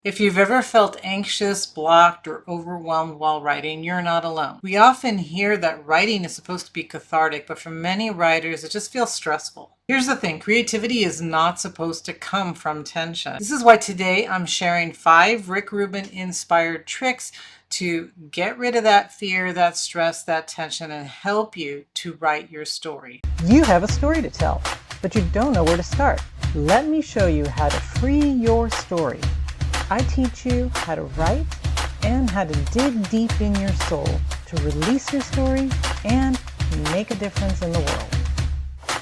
If you've ever felt anxious, blocked, or overwhelmed while writing, you're not alone. We often hear that writing is supposed to be cathartic, but for many writers, it just feels stressful. Here's the thing, creativity is not supposed to come from tension. This is why today I'm sharing 5 Rick Rubin-inspired tricks to get rid of that fear, that stress, that tension, and help you to write your story. You have a story to tell, but you don't know where to start. Let me show you how to free your story. I teach you how to write and how to dig deep in your soul to release your story and make a difference in the world.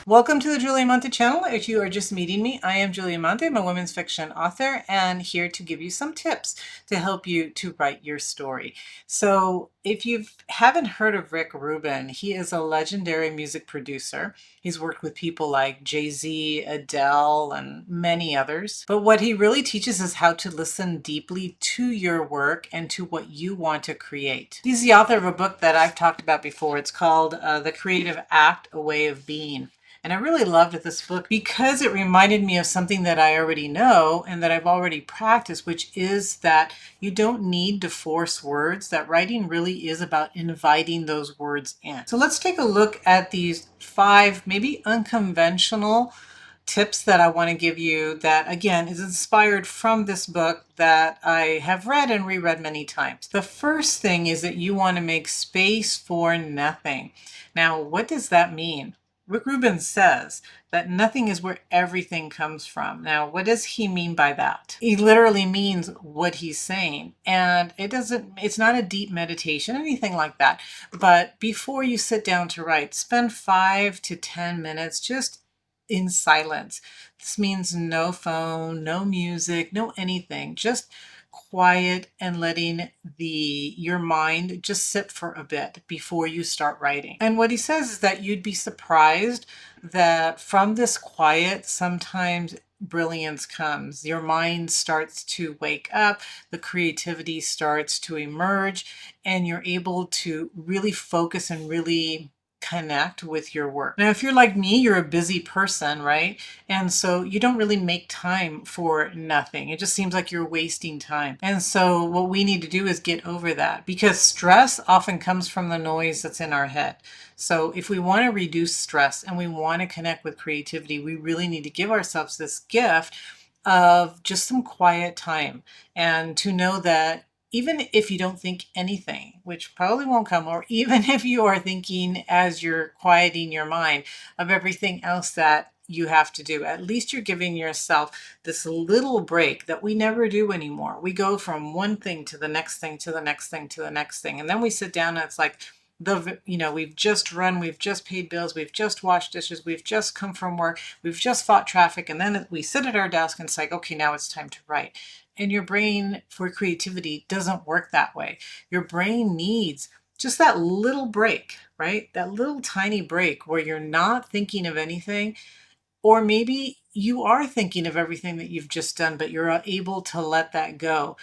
Welcome to the Julia Monte channel. If you are just meeting me, I am Julia Monte. I'm a women's fiction author and here to give you some tips to help you to write your story. So if you haven't heard of Rick Rubin, he is a legendary music producer. He's worked with people like Jay-Z, Adele, and many others. But what he really teaches is how to listen deeply to your work and to what you want to create. He's the author of a book that I've talked about before. It's called The Creative Act, A Way of Being. And I really loved this book because it reminded me of something that I already know and that I've already practiced, which is that you don't need to force words, that writing really is about inviting those words in. So let's take a look at these 5 maybe unconventional tips that I want to give you that, again, is inspired from this book that I have read and reread many times. The first thing is that you want to make space for nothing. Now, what does that mean? Rick Rubin says that nothing is where everything comes from. Now, what does he mean by that? He literally means what he's saying. And it's not a deep meditation, anything like that. But before you sit down to write, spend 5 to 10 minutes just in silence. This means no phone, no music, no anything, just quiet and letting your mind just sit for a bit before you start writing. And what he says is that you'd be surprised that from this quiet, sometimes brilliance comes. Your mind starts to wake up, the creativity starts to emerge, and you're able to really focus and really connect with your work. Now, if you're like me, you're a busy person, right? And so you don't really make time for nothing. It just seems like you're wasting time. And so what we need to do is get over that, because stress often comes from the noise that's in our head. So if we want to reduce stress and we want to connect with creativity, we really need to give ourselves this gift of just some quiet time, and to know that even if you don't think anything, which probably won't come, or even if you are thinking as you're quieting your mind of everything else that you have to do, at least you're giving yourself this little break that we never do anymore. We go from one thing to the next thing, to the next thing, to the next thing. And then we sit down and it's like, we've just run, we've just paid bills, we've just washed dishes, we've just come from work, we've just fought traffic. And then we sit at our desk and it's like, okay, now it's time to write. And your brain for creativity doesn't work that way. Your brain needs just that little break, right? That little tiny break where you're not thinking of anything, or maybe you are thinking of everything that you've just done, but you're able to let that go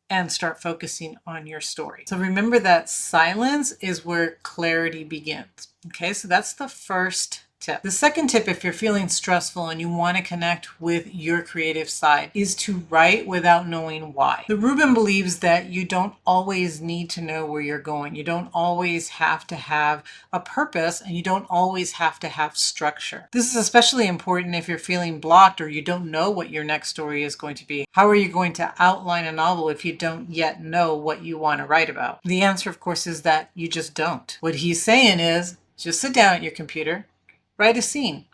and start focusing on your story. So remember that silence is where clarity begins. Okay, so that's the first tip. The second tip, if you're feeling stressful and you want to connect with your creative side, is to write without knowing why. The Rubin believes that you don't always need to know where you're going. You don't always have to have a purpose, and you don't always have to have structure. This is especially important if you're feeling blocked or you don't know what your next story is going to be. How are you going to outline a novel if you don't yet know what you want to write about? The answer, of course, is that you just don't. What he's saying is, just sit down at your computer, write a scene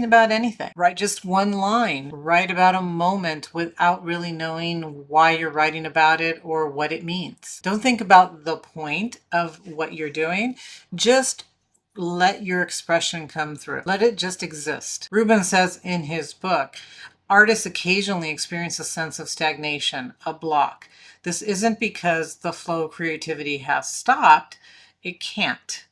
about anything. Write just one line. Write about a moment without really knowing why you're writing about it or what it means. Don't think about the point of what you're doing. Just let your expression come through. Let it just exist. Rubin says in his book, artists occasionally experience a sense of stagnation, a block. This isn't because the flow of creativity has stopped. It can't.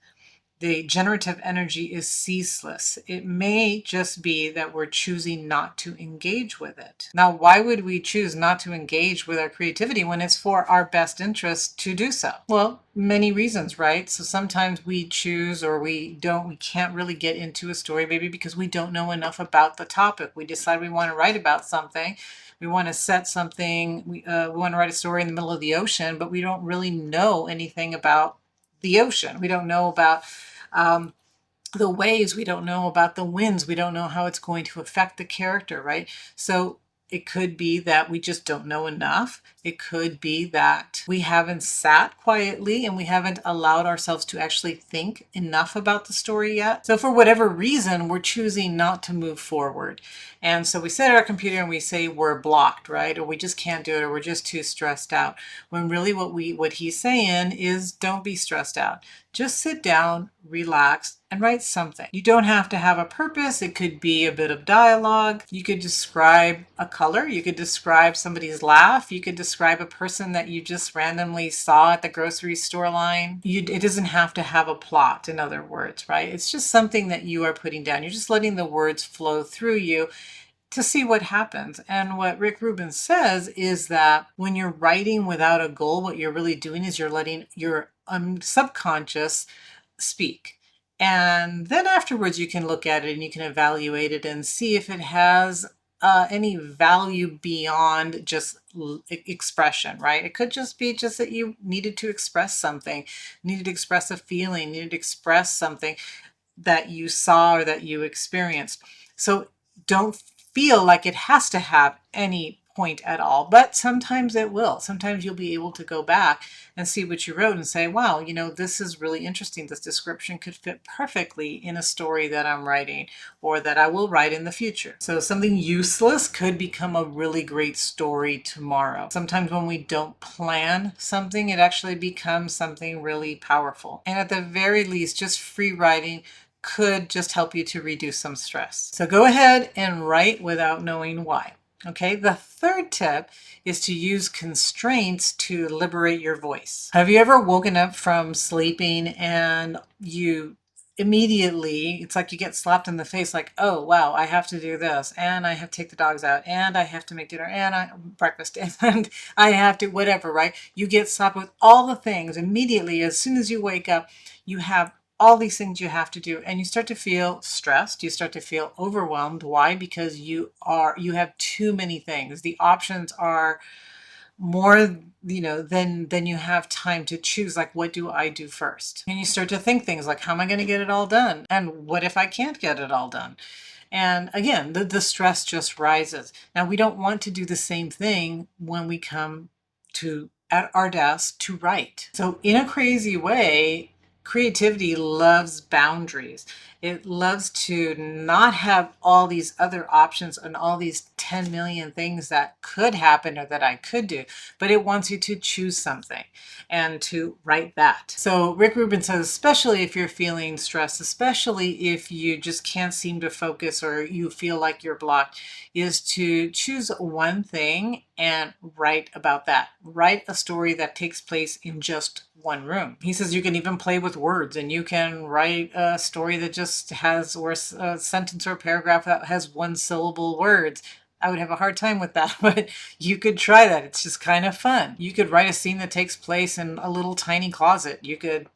The generative energy is ceaseless. It may just be that we're choosing not to engage with it. Now, why would we choose not to engage with our creativity when it's for our best interest to do so? Well, many reasons, right? So sometimes we choose or we can't really get into a story, maybe because we don't know enough about the topic. We decide we want to write about something. We want to set something, we want to write a story in the middle of the ocean, but we don't really know anything about the ocean. We don't know about um, the waves. We don't know about the winds. We don't know how it's going to affect the character, right? So it could be that we just don't know enough. It could be that we haven't sat quietly and we haven't allowed ourselves to actually think enough about the story yet. So for whatever reason, we're choosing not to move forward. And so we sit at our computer and we say we're blocked, right? Or we just can't do it, or we're just too stressed out. When really what he's saying is don't be stressed out. Just sit down, relax, and write something. You don't have to have a purpose. It could be a bit of dialogue. You could describe a color. You could describe somebody's laugh. You could describe a person that you just randomly saw at the grocery store line. It doesn't have to have a plot, in other words, right? It's just something that you are putting down. You're just letting the words flow through you to see what happens. And what Rick Rubin says is that when you're writing without a goal, what you're really doing is you're letting your subconscious speak. And then afterwards, you can look at it and you can evaluate it and see if it has any value beyond just expression, right? It could just be just that you needed to express something, needed to express a feeling, needed to express something that you saw or that you experienced. So don't feel like it has to have any point at all, but sometimes it will. Sometimes you'll be able to go back and see what you wrote and say, wow, you know, this is really interesting. This description could fit perfectly in a story that I'm writing or that I will write in the future. So something useless could become a really great story tomorrow. Sometimes when we don't plan something, it actually becomes something really powerful. And at the very least, just free writing could just help you to reduce some stress. So go ahead and write without knowing why. Okay, the third tip is to use constraints to liberate your voice. Have you ever woken up from sleeping and you immediately, it's like you get slapped in the face, like, oh, wow, I have to do this, and I have to take the dogs out, and I have to make dinner, and breakfast, and I have to, whatever, right? You get slapped with all the things immediately. As soon as you wake up, you have all these things you have to do, and you start to feel stressed. You start to feel overwhelmed. Why? Because you have too many things. The options are more, than you have time to choose. Like, what do I do first? And you start to think things like, how am I going to get it all done? And what if I can't get it all done? And again, the stress just rises. Now, we don't want to do the same thing when we come to at our desk to write. So in a crazy way, creativity loves boundaries. It loves to not have all these other options and all these 10 million things that could happen or that I could do, but it wants you to choose something and to write that. So Rick Rubin says, especially if you're feeling stressed, especially if you just can't seem to focus or you feel like you're blocked, is to choose one thing and write about that. Write a story that takes place in just one room. He says you can even play with words, and you can write a story that just has, or a sentence or a paragraph that has one syllable words. I would have a hard time with that, but you could try that. It's just kind of fun. You could write a scene that takes place in a little tiny closet. You could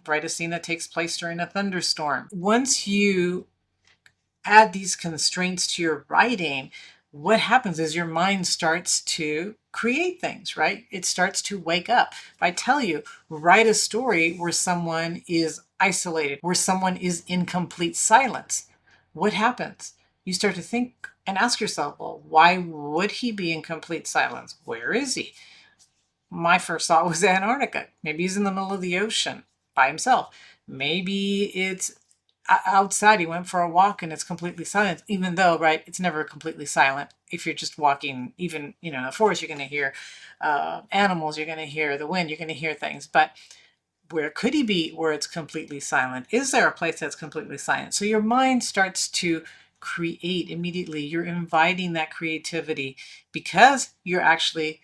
write a scene that takes place during a thunderstorm. Once you add these constraints to your writing, what happens is your mind starts to create things, right? It starts to wake up. If I tell you, write a story where someone is isolated, where someone is in complete silence, what happens? You start to think and ask yourself, well, why would he be in complete silence? Where is he? My first thought was Antarctica. Maybe he's in the middle of the ocean by himself. Maybe it's outside. He went for a walk and it's completely silent, even though, right, it's never completely silent. If you're just walking, even, in a forest, you're going to hear animals, you're going to hear the wind, you're going to hear things. But where could he be where it's completely silent? Is there a place that's completely silent? So your mind starts to create immediately. You're inviting that creativity because you're actually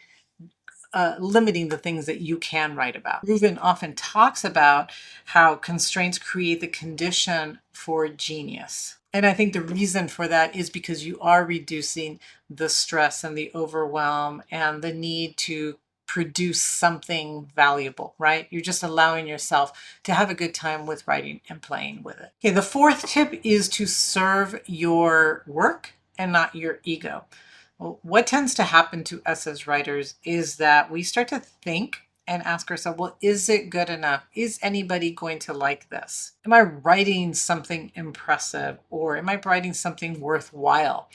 limiting the things that you can write about. Rubin often talks about how constraints create the condition for genius. And I think the reason for that is because you are reducing the stress and the overwhelm and the need to produce something valuable, right? You're just allowing yourself to have a good time with writing and playing with it. Okay, the fourth tip is to serve your work and not your ego. Well, what tends to happen to us as writers is that we start to think and ask ourselves, well, is it good enough? Is anybody going to like this? Am I writing something impressive, or am I writing something worthwhile?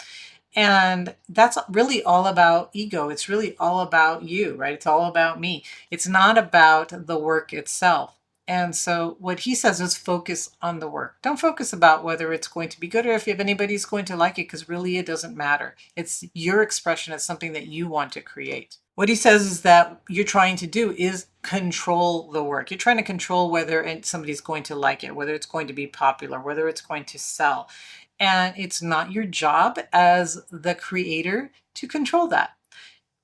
And that's really all about ego. It's really all about you, right? It's all about me. It's not about the work itself. And so what he says is focus on the work. Don't focus about whether it's going to be good or if anybody's going to like it, because really it doesn't matter. It's your expression. It's something that you want to create. What he says is that you're trying to do is control the work. You're trying to control whether somebody's going to like it, whether it's going to be popular, whether it's going to sell. And it's not your job as the creator to control that.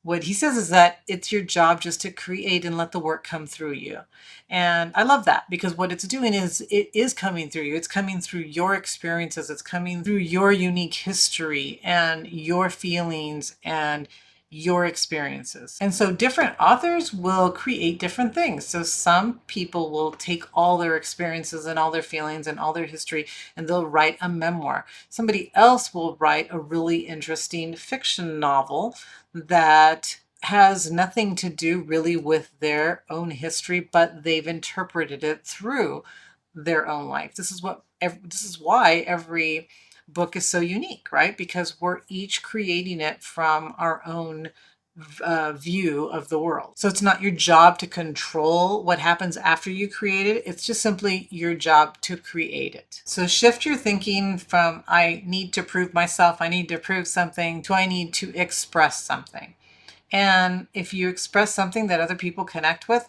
What he says is that it's your job just to create and let the work come through you. And I love that, because what it's doing is it is coming through you. It's coming through your experiences. It's coming through your unique history and your feelings and your experiences. And so different authors will create different things. So some people will take all their experiences and all their feelings and all their history and they'll write a memoir. Somebody else will write a really interesting fiction novel that has nothing to do really with their own history, but they've interpreted it through their own life. This is why every book is so unique, right? Because we're each creating it from our own view of the world. So it's not your job to control what happens after you create it. It's just simply your job to create it. So shift your thinking from I need to prove myself, I need to prove something, to I need to express something. And if you express something that other people connect with,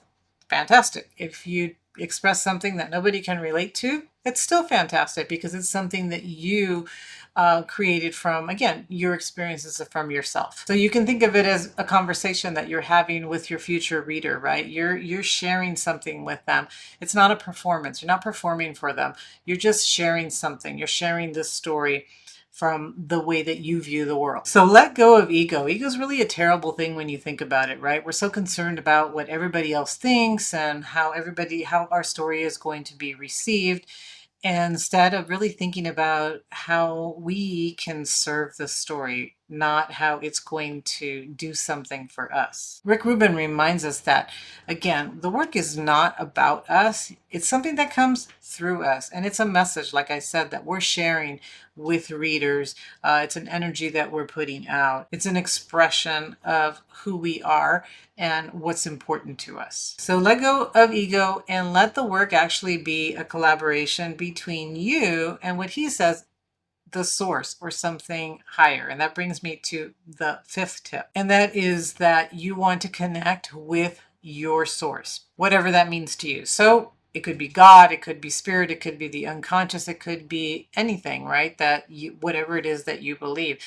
fantastic. If you express something that nobody can relate to, it's still fantastic, because it's something that you created from, again, your experiences from yourself. So you can think of it as a conversation that you're having with your future reader, right? You're sharing something with them. It's not a performance. You're not performing for them. You're just sharing something. You're sharing this story from the way that you view the world. So let go of ego. Ego is really a terrible thing when you think about it, right? We're so concerned about what everybody else thinks and how our story is going to be received, instead of really thinking about how we can serve the story, not how it's going to do something for us. Rick Rubin reminds us that, again, the work is not about us. It's something that comes through us. And it's a message, like I said, that we're sharing with readers. It's an energy that we're putting out. It's an expression of who we are and what's important to us. So let go of ego and let the work actually be a collaboration between you and what he says, the source or something higher. And that brings me to the fifth tip. And that is that you want to connect with your source, whatever that means to you. So it could be God, it could be spirit, it could be the unconscious, it could be anything, right? Whatever it is that you believe.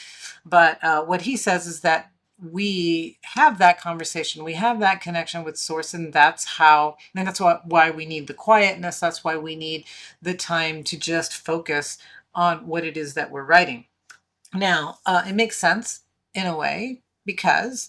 But what he says is that we have that conversation, we have that connection with source, and that's why we need the quietness. That's why we need the time to just focus on what it is that we're writing. Now, it makes sense in a way, because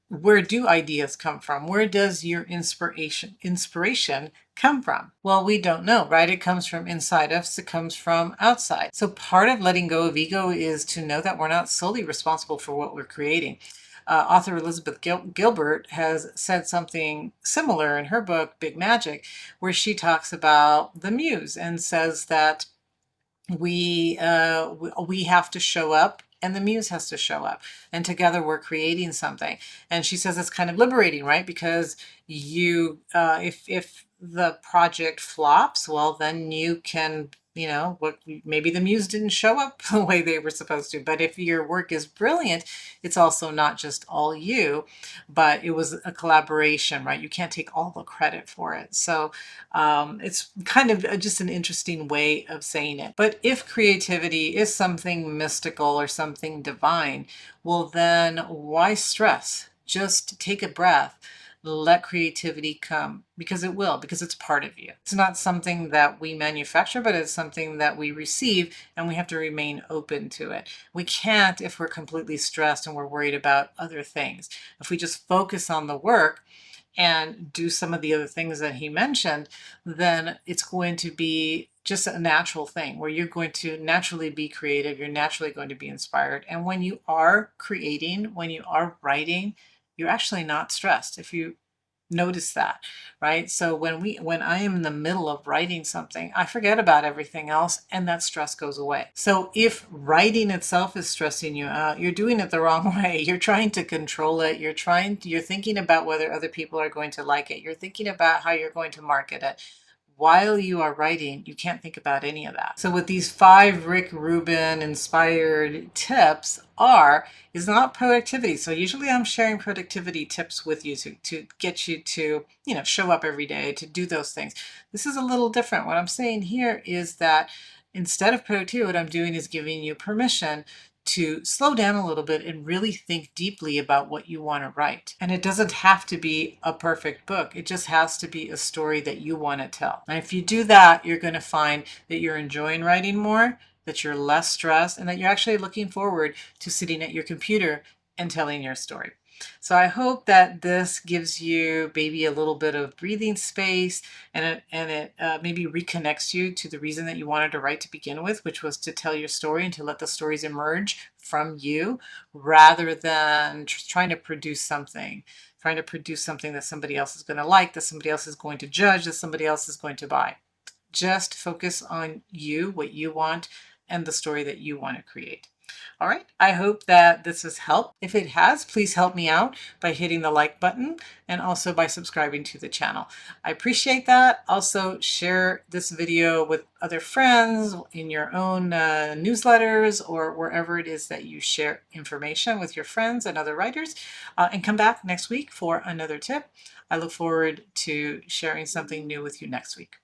where do ideas come from? Where does your inspiration come from? Well, we don't know, right? It comes from inside us. It comes from outside. So part of letting go of ego is to know that we're not solely responsible for what we're creating. Author Elizabeth Gilbert has said something similar in her book, Big Magic, where she talks about the muse and says that we have to show up and the muse has to show up, and together we're creating something. And she says it's kind of liberating, right? Because if the project flops, well, then you can, maybe the muse didn't show up the way they were supposed to. But if your work is brilliant, it's also not just all you, but it was a collaboration, right? You can't take all the credit for it. So it's kind of just an interesting way of saying it. But if creativity is something mystical or something divine, well, then why stress? Just take a breath. Let creativity come, because it will, because it's part of you. It's not something that we manufacture, but it's something that we receive, and we have to remain open to it. We can't if we're completely stressed and we're worried about other things. If we just focus on the work and do some of the other things that he mentioned, then it's going to be just a natural thing where you're going to naturally be creative, you're naturally going to be inspired. And when you are creating, when you are writing, you're actually not stressed. If you notice that, right? So when I am in the middle of writing something, I forget about everything else and that stress goes away. So if writing itself is stressing you out, you're doing it the wrong way. You're trying to control it. You're thinking about whether other people are going to like it. You're thinking about how you're going to market it. While you are writing, you can't think about any of that. So what these 5 Rick Rubin-inspired tips is not productivity. So usually I'm sharing productivity tips with you to get you to, show up every day, to do those things. This is a little different. What I'm saying here is that instead of productivity, what I'm doing is giving you permission to slow down a little bit and really think deeply about what you want to write. And it doesn't have to be a perfect book. It just has to be a story that you want to tell. And if you do that, you're going to find that you're enjoying writing more, that you're less stressed, and that you're actually looking forward to sitting at your computer and telling your story. So I hope that this gives you maybe a little bit of breathing space, and it maybe reconnects you to the reason that you wanted to write to begin with, which was to tell your story and to let the stories emerge from you rather than trying to produce something that somebody else is going to like, that somebody else is going to judge, that somebody else is going to buy. Just focus on you, what you want, and the story that you want to create. All right, I hope that this has helped. If it has, please help me out by hitting the like button and also by subscribing to the channel. I appreciate that. Also, share this video with other friends in your own newsletters or wherever it is that you share information with your friends and other writers. And come back next week for another tip. I look forward to sharing something new with you next week.